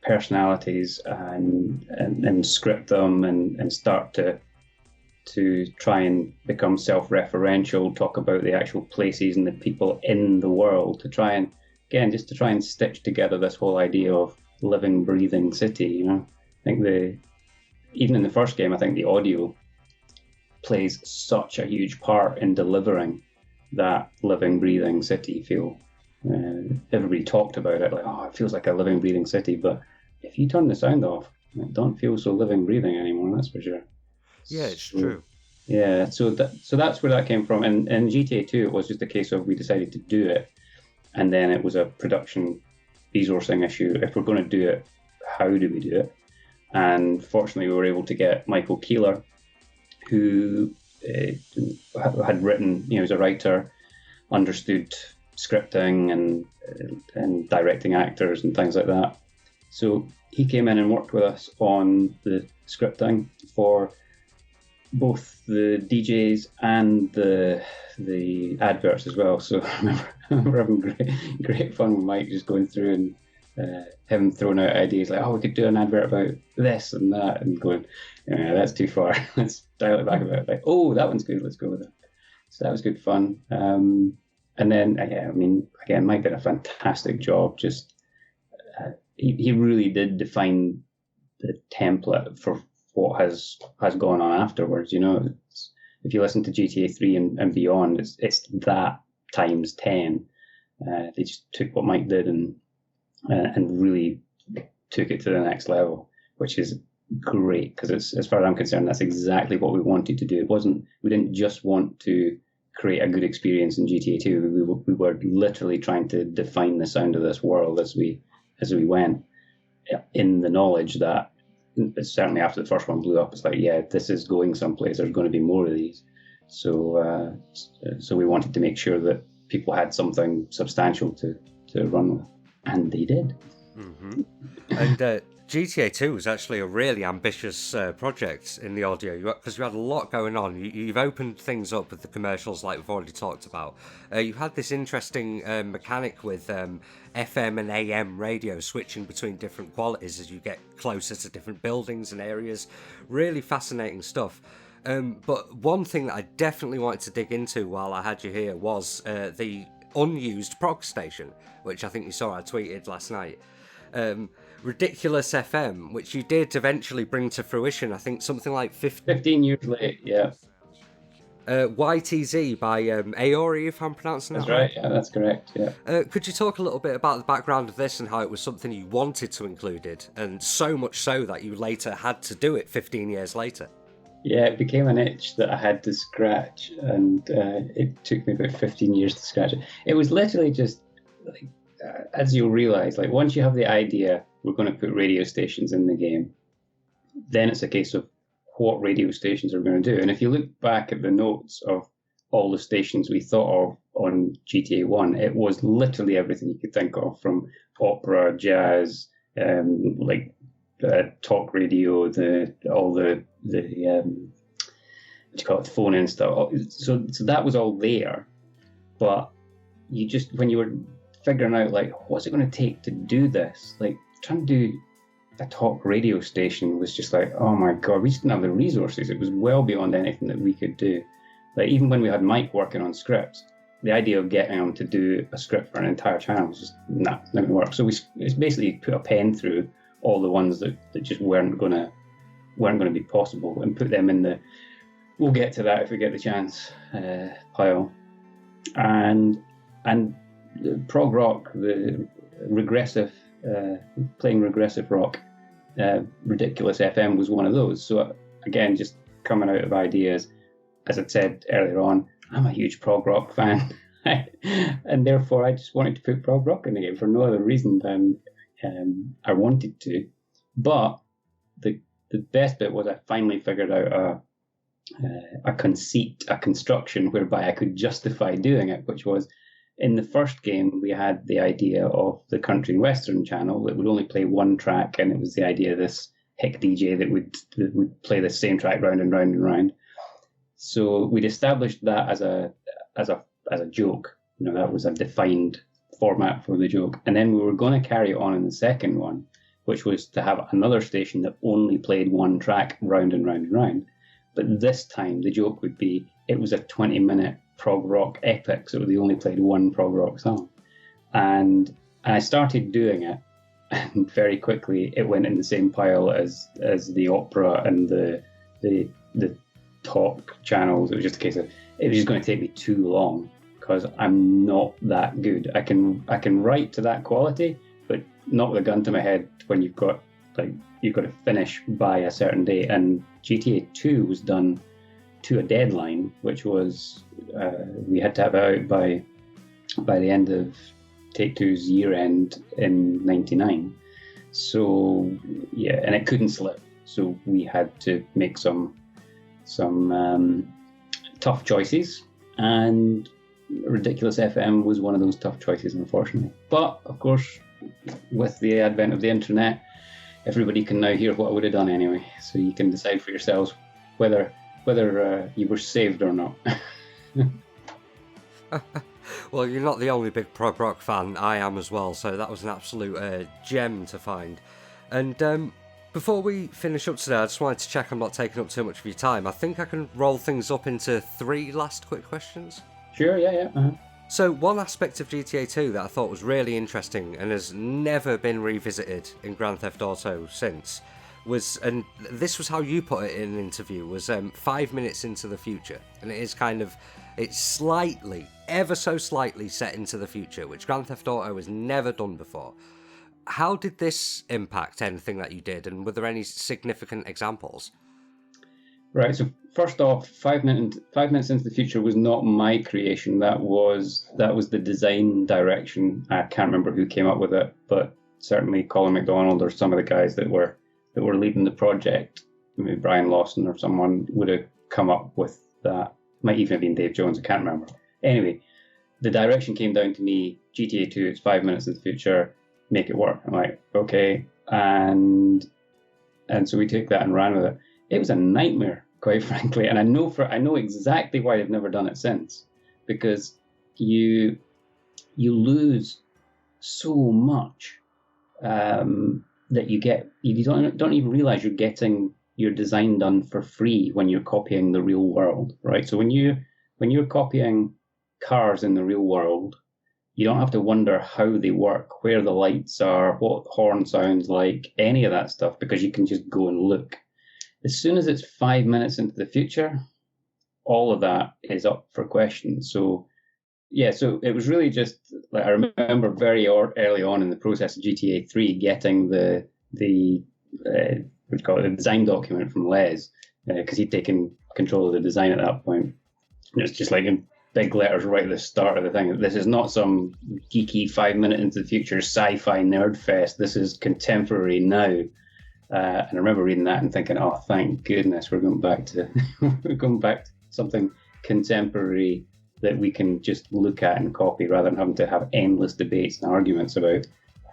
C: personalities, and script them and start to try and become self-referential, talk about the actual places and the people in the world, to try and stitch together this whole idea of living, breathing city. I think even in the first game, I think the audio plays such a huge part in delivering that living, breathing city feel. Everybody talked about it like, oh, it feels like a living, breathing city, but if you turn the sound off, it don't feel so living, breathing anymore, that's for sure.
B: Yeah, it's true.
C: Yeah, so that's where that came from. And in GTA 2, it was just a case of we decided to do it, and then it was a production resourcing issue. If we're going to do it, how do we do it? And fortunately, we were able to get Michael Keeler, who had written, he was a writer, understood scripting and directing actors and things like that. So he came in and worked with us on the scripting for both the DJs and the adverts as well. So I remember having great fun with Mike, just going through and him throwing out ideas like, oh, we could do an advert about this and that, and going, that's too far. Let's dial it back a bit. Like, oh, that one's good. Let's go with it. So that was good fun. And then, again, Mike did a fantastic job. Just he really did define the template for what has gone on afterwards. If you listen to GTA 3 and beyond, it's that times 10. They just took what Mike did and really took it to the next level, which is great, because as far as I'm concerned, that's exactly what we wanted to do. We didn't just want to create a good experience in GTA 2. We were literally trying to define the sound of this world as we went, in the knowledge that certainly after the first one blew up, it's like, yeah, this is going someplace. There's going to be more of these. So we wanted to make sure that people had something substantial to run with, and they did.
B: Mm-hmm. And GTA 2 was actually a really ambitious project in the audio, because you had a lot going on. You've opened things up with the commercials, like we've already talked about. You had this interesting mechanic with FM and AM radio switching between different qualities as you get closer to different buildings and areas. Really fascinating stuff. But one thing that I definitely wanted to dig into while I had you here was the unused prog station, which I think you saw I tweeted last night. Ridiculous FM, which you did eventually bring to fruition, I think something like
C: 15 years late, yeah.
B: YTZ by Aori, if I'm pronouncing
C: That's
B: that
C: right, yeah, that's correct, yeah.
B: Could you talk a little bit about the background of this and how it was something you wanted to include it, and so much so that you later had to do it 15 years later?
C: Yeah, it became an itch that I had to scratch, and it took me about 15 years to scratch it. It was literally just, like, as you'll realise, like, once you have the idea, we're going to put radio stations in the game, then it's a case of what radio stations are going to do. And if you look back at the notes of all the stations we thought of on GTA 1, it was literally everything you could think of, from opera, jazz, talk radio, all the what do you call it, phone and stuff. So that was all there, but you just, when you were figuring out, like, what's it going to take to do this, like, trying to do a talk radio station was just like, oh my god, we just didn't have the resources. It was well beyond anything that we could do. Like, even when we had Mike working on scripts, the idea of getting him to do a script for an entire channel was just not going to work. So we basically put a pen through all the ones that just weren't going to be possible, and put them in the we'll get to that if we get the chance pile. And prog rock, the regressive, playing regressive rock, Ridiculous FM was one of those. So again, just coming out of ideas, as I said earlier on, I'm a huge prog rock fan, and therefore I just wanted to put prog rock in the game for no other reason than I wanted to. But the best bit was I finally figured out a conceit, a construction whereby I could justify doing it, which was, in the first game, we had the idea of the country and western channel that would only play one track, and it was the idea of this hick DJ that would play the same track round and round and round. So we'd established that as a joke. You know, that was a defined format for the joke. And then we were going to carry it on in the second one, which was to have another station that only played one track round and round and round. But this time the joke would be, it was a 20-minute prog rock epic, so they only played one prog rock song. And I started doing it, and very quickly it went in the same pile as the opera and the talk channels. It was just a case of, it was just going to take me too long, because I'm not that good. I can write to that quality, but not with a gun to my head when you've got to finish by a certain date. And GTA 2 was done to a deadline, which was we had to have it out by the end of Take-Two's year end in '99. So yeah, and it couldn't slip. So we had to make some tough choices, and Ridiculous FM was one of those tough choices, unfortunately. But of course, with the advent of the internet, everybody can now hear what I would have done anyway. So you can decide for yourselves whether you were saved or not.
B: Well, you're not the only big prog rock fan. I am as well, so that was an absolute gem to find. And before we finish up today, I just wanted to check I'm not taking up too much of your time. I think I can roll things up into 3 last quick questions.
C: Sure, yeah. Uh-huh.
B: So one aspect of GTA 2 that I thought was really interesting and has never been revisited in Grand Theft Auto since was, and this was how you put it in an interview, was 5 minutes into the future. And it is it's slightly, ever so slightly set into the future, which Grand Theft Auto has never done before. How did this impact anything that you did, and were there any significant examples?
C: Right, so first off, 5 minutes into the future was not my creation. That was the design direction. I can't remember who came up with it, but certainly Colin McDonald or some of the guys that were leading the project, maybe Brian Lawson or someone, would have come up with that. Might even have been Dave Jones, I can't remember. Anyway, the direction came down to me, GTA 2, it's 5 minutes in the future, make it work. I'm like, okay. And so we took that and ran with it. It was a nightmare, quite frankly, and I know exactly why they've never done it since, because you lose so much that you don't even realize you're getting your design done for free when you're copying the real world, right? So when you're copying cars in the real world, You don't have to wonder how they work, where the lights are, what horn sounds like, any of that stuff, because you can just go and look. As soon as it's 5 minutes into the future, all of that is up for question. So, yeah, so it was really just, like, I remember very early on in the process of GTA 3 getting the what do you call it, the design document from Les, because he'd taken control of the design at that point. And it's just like in big letters right at the start of the thing. This is not some geeky 5 minute into the future sci-fi nerd fest. This is contemporary now. And I remember reading that and thinking, oh, thank goodness we're going back to we're going back to something contemporary that we can just look at and copy, rather than having to have endless debates and arguments about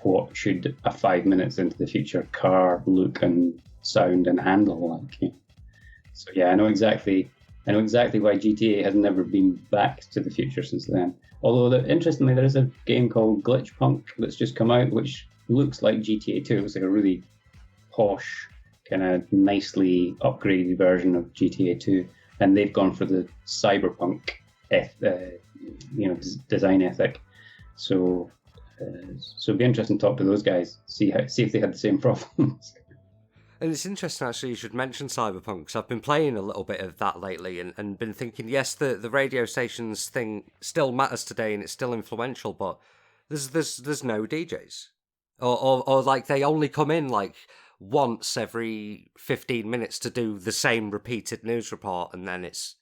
C: what should a 5 minutes into the future car look and sound and handle like. So yeah, I know exactly why GTA has never been back to the future since then. Although, interestingly, there is a game called Glitch Punk that's just come out, which looks like GTA 2. It looks like a really posh, kind of nicely upgraded version of GTA 2, and they've gone for the cyberpunk, design ethic. So it'd be interesting to talk to those guys, see if they had the same problems.
B: And it's interesting, actually, you should mention Cyberpunk, because I've been playing a little bit of that lately and been thinking, yes, the radio stations thing still matters today and it's still influential, but there's no DJs. Or like, they only come in, like, once every 15 minutes to do the same repeated news report, and then it's...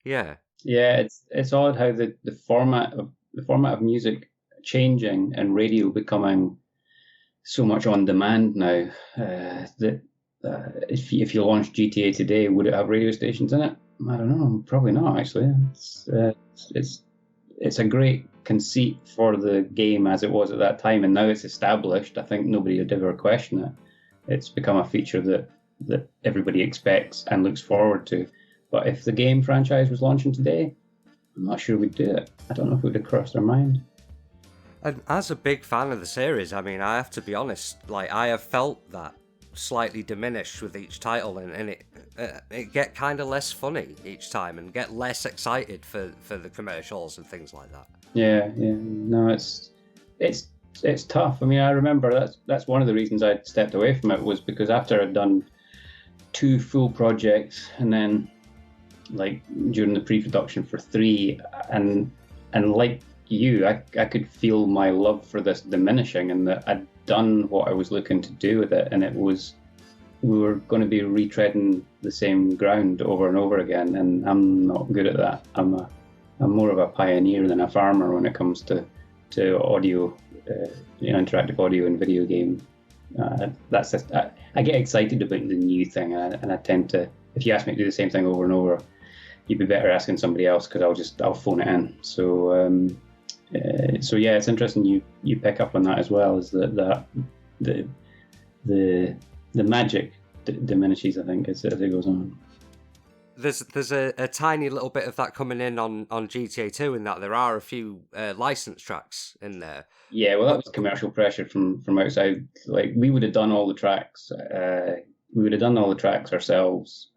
B: Yeah. Yeah,
C: it's odd how the format of music changing and radio becoming so much on demand now, that if you launch GTA today, would it have radio stations in it? I don't know, probably not actually. It's a great conceit for the game as it was at that time, and now it's established. I think nobody would ever question it. It's become a feature that everybody expects and looks forward to. But if the game franchise was launching today, I'm not sure we'd do it. I don't know if it would have crossed our mind.
B: And as a big fan of the series, I mean, I have to be honest, like, I have felt that slightly diminished with each title, and it get kind of less funny each time, and get less excited for the commercials and things like that.
C: Yeah, no, it's tough. I mean, I remember that's one of the reasons I stepped away from it, was because after I'd done 2 full projects, and then like during the pre-production for 3, and like you, I could feel my love for this diminishing, and that I'd done what I was looking to do with it, and we were going to be retreading the same ground over and over again, and I'm not good at that. I'm more of a pioneer than a farmer when it comes to audio, interactive audio and video game. That's just, I get excited about the new thing, and I tend to, if you ask me to do the same thing over and over, you'd be better asking somebody else, because I'll phone it in. So yeah, it's interesting you pick up on that as well, is that the magic diminishes, I think, as it goes on.
B: There's a tiny little bit of that coming in on GTA 2, in that there are a few licensed tracks in there.
C: Yeah, well, that was commercial pressure from outside. Like, we would have done all the tracks. We would have done all the tracks ourselves,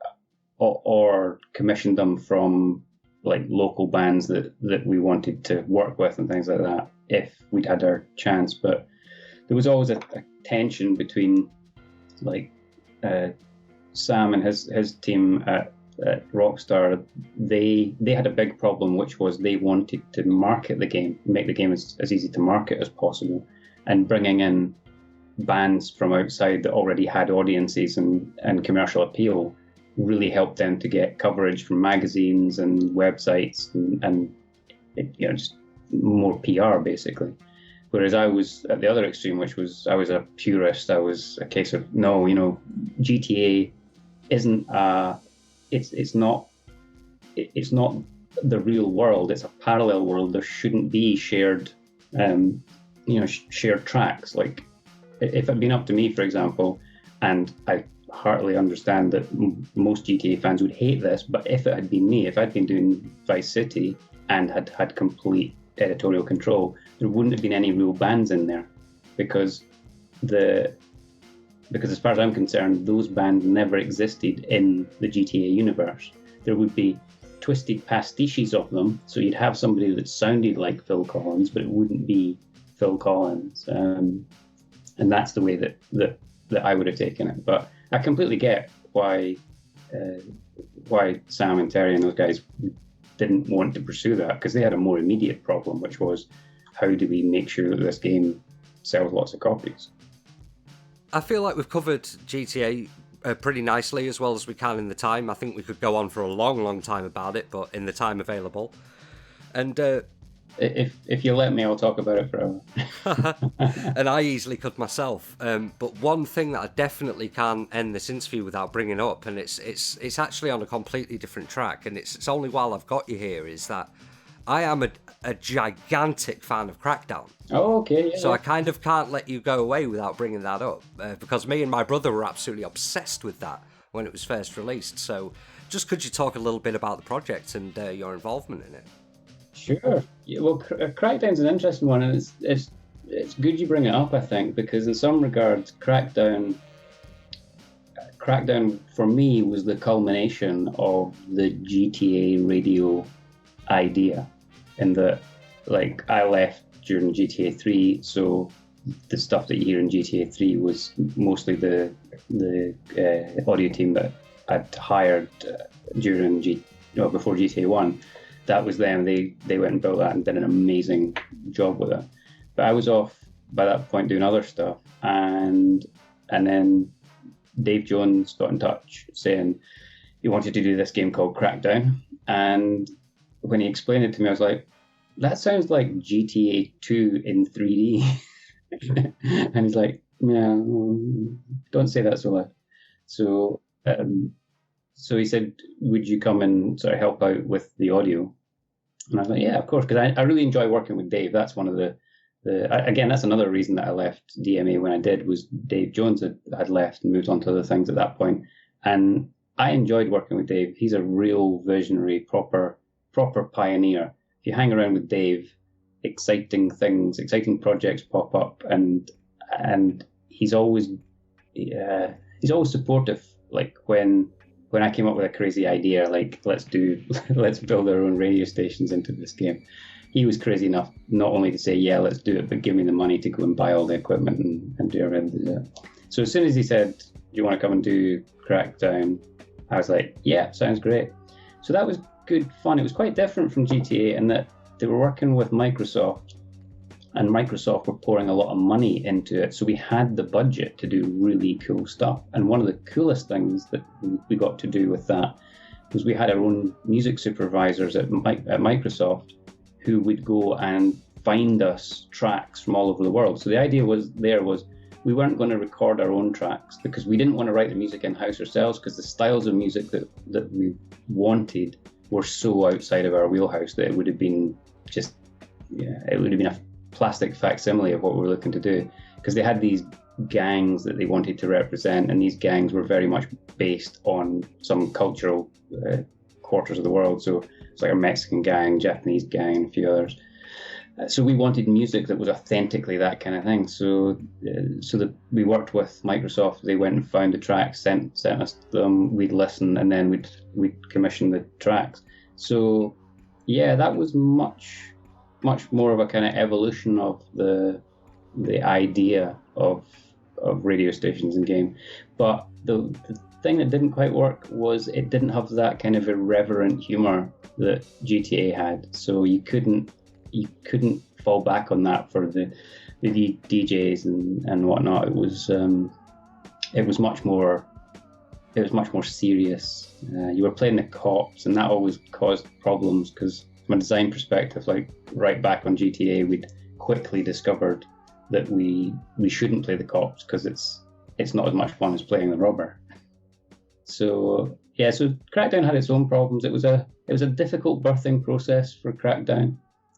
C: or commissioned them from like local bands that we wanted to work with and things like that, if we'd had our chance. But there was always a tension between, like, Sam and his team at Rockstar. They had a big problem, which was they wanted to market the game, make the game as easy to market as possible, and bringing in bands from outside that already had audiences and commercial appeal really helped them to get coverage from magazines and websites and just more PR, basically. Whereas I was at the other extreme, which was I was a purist. I was a case of, no, GTA isn't it's not the real world. It's a parallel world. There shouldn't be shared shared tracks. Like, if it had been up to me, for example, and I heartily understand that most GTA fans would hate this, but if it had been me, if I'd been doing Vice City and had complete editorial control, there wouldn't have been any real bands in there, because as far as I'm concerned, those bands never existed in the GTA universe. There would be twisted pastiches of them. So you'd have somebody that sounded like Phil Collins, but it wouldn't be Phil Collins. And that's the way that I would have taken it. But I completely get why Sam and Terry and those guys didn't want to pursue that, because they had a more immediate problem, which was, how do we make sure that this game sells lots of copies?
B: I feel like we've covered GTA pretty nicely, as well as we can in the time. I think we could go on for a long, long time about it, but in the time available. And
C: if you let me, I'll talk about it forever.
B: and I easily could myself. But one thing that I definitely can't end this interview without bringing up, and it's actually on a completely different track, and it's only while I've got you here, is that I am a gigantic fan of Crackdown.
C: Oh, okay. Yeah,
B: so I kind of can't let you go away without bringing that up, because me and my brother were absolutely obsessed with that when it was first released. So just could you talk a little bit about the project and your involvement in it?
C: Sure. Yeah, well, Crackdown's an interesting one, and it's good you bring it up, I think, because in some regards, Crackdown for me was the culmination of the GTA radio idea, in that, like, I left during GTA 3, so the stuff that you hear in GTA 3 was mostly the audio team that I'd hired before GTA 1. That was them. They went and built that and did an amazing job with it. But I was off by that point doing other stuff, and then Dave Jones got in touch saying he wanted to do this game called Crackdown. And when he explained it to me, I was like, that sounds like GTA 2 in 3D. And he's like, yeah, don't say that so loud. So he said, would you come and sort of help out with the audio? And I was like, yeah, of course, because I really enjoy working with Dave. That's one of again, that's another reason that I left DMA when I did, was Dave Jones had left and moved on to other things at that point. And I enjoyed working with Dave. He's a real visionary, proper pioneer. If you hang around with Dave, exciting projects pop up, and he's always supportive. Like when I came up with a crazy idea, like let's build our own radio stations into this game, he was crazy enough not only to say, yeah, let's do it, but give me the money to go and buy all the equipment and do everything. So as soon as he said, do you want to come and do Crackdown, I was like, yeah, sounds great. So that was good fun. It was quite different from GTA in that they were working with Microsoft, and Microsoft were pouring a lot of money into it. So we had the budget to do really cool stuff. And one of the coolest things that we got to do with that was we had our own music supervisors at Microsoft who would go and find us tracks from all over the world. So the idea was we weren't going to record our own tracks because we didn't want to write the music in-house ourselves, because the styles of music that we wanted were so outside of our wheelhouse that it would have been a plastic facsimile of what we were looking to do, because they had these gangs that they wanted to represent, and these gangs were very much based on some cultural quarters of the world. So it's like a Mexican gang, Japanese gang, a few others. So we wanted music that was authentically that kind of thing. So we worked with Microsoft. They went and found the tracks, sent us them. We'd listen, and then we'd commission the tracks. So yeah, that was much more of a kind of evolution of the idea of radio stations in game. But the thing that didn't quite work was it didn't have that kind of irreverent humor that GTA had. So you couldn't fall back on that for the DJs and whatnot. It was much more serious. You were playing the cops, and that always caused problems, because from a design perspective, like right back on GTA, we'd quickly discovered that we shouldn't play the cops because it's not as much fun as playing the robber. So yeah, so Crackdown had its own problems. It was a difficult birthing process for Crackdown,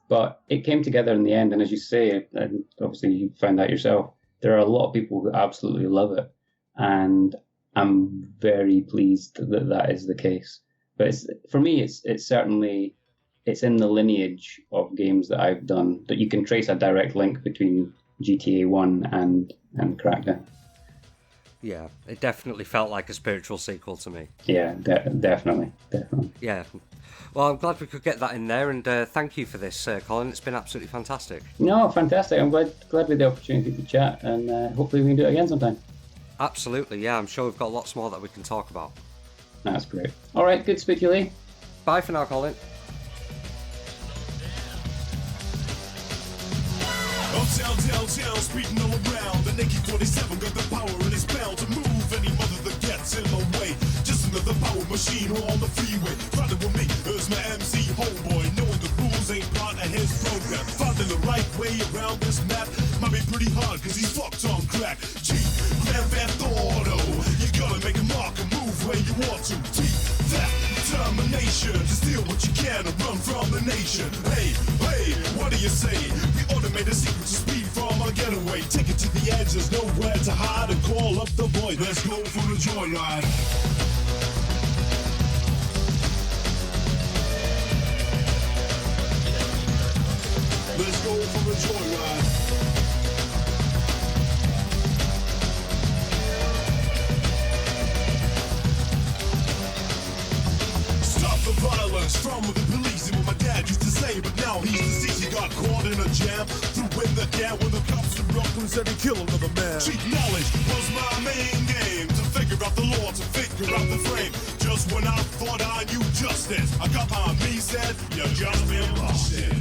C: but it came together in the end. And as you say, and obviously you found that yourself, there are a lot of people who absolutely love it, and I'm very pleased that is the case. But for me, it's certainly in the lineage of games that I've done that you can trace a direct link between GTA 1 and Crackdown.
B: Yeah, it definitely felt like a spiritual sequel to me.
C: Yeah, definitely.
B: Yeah. Well, I'm glad we could get that in there, and thank you for this, Colin. It's been absolutely fantastic.
C: No, fantastic. I'm glad we had the opportunity to chat, and hopefully we can do it again sometime.
B: Absolutely, yeah. I'm sure we've got lots more that we can talk about.
C: That's great. All right, good to speak to you, Lee.
B: Bye for now, Colin.
F: Downtown, speeding all around. The Nike 47 got the power and it's bound to move any mother that gets in my way. Just another power machine on the freeway. Riding with me is my MC homeboy. Knowing the rules ain't part of his program. Finding the right way around this map might be pretty hard cause he's fucked on crack. G, Grand Theft Auto. You gotta make a mark and move where you want to. T, that determination to steal what you can and run from the nation. Hey, what do you say? We automate a secret to speed from our getaway. Take it to the edge, there's nowhere to hide, and call up the boys. Let's go for the joyride. Let's go for a joyride. Stop the violence from the police, and what my dad used to say, but now he's deceased. He got caught in a jam, threw in the can when the cops in Brooklyn said he killed another man. Cheap knowledge was my main game, to figure out the law, to figure out the frame. Just when I thought I knew justice, I got my me said, you just been busted.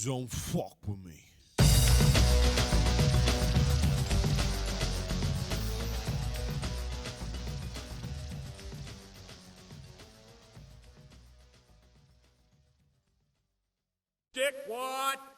F: Don't fuck with me.
E: Dickwad.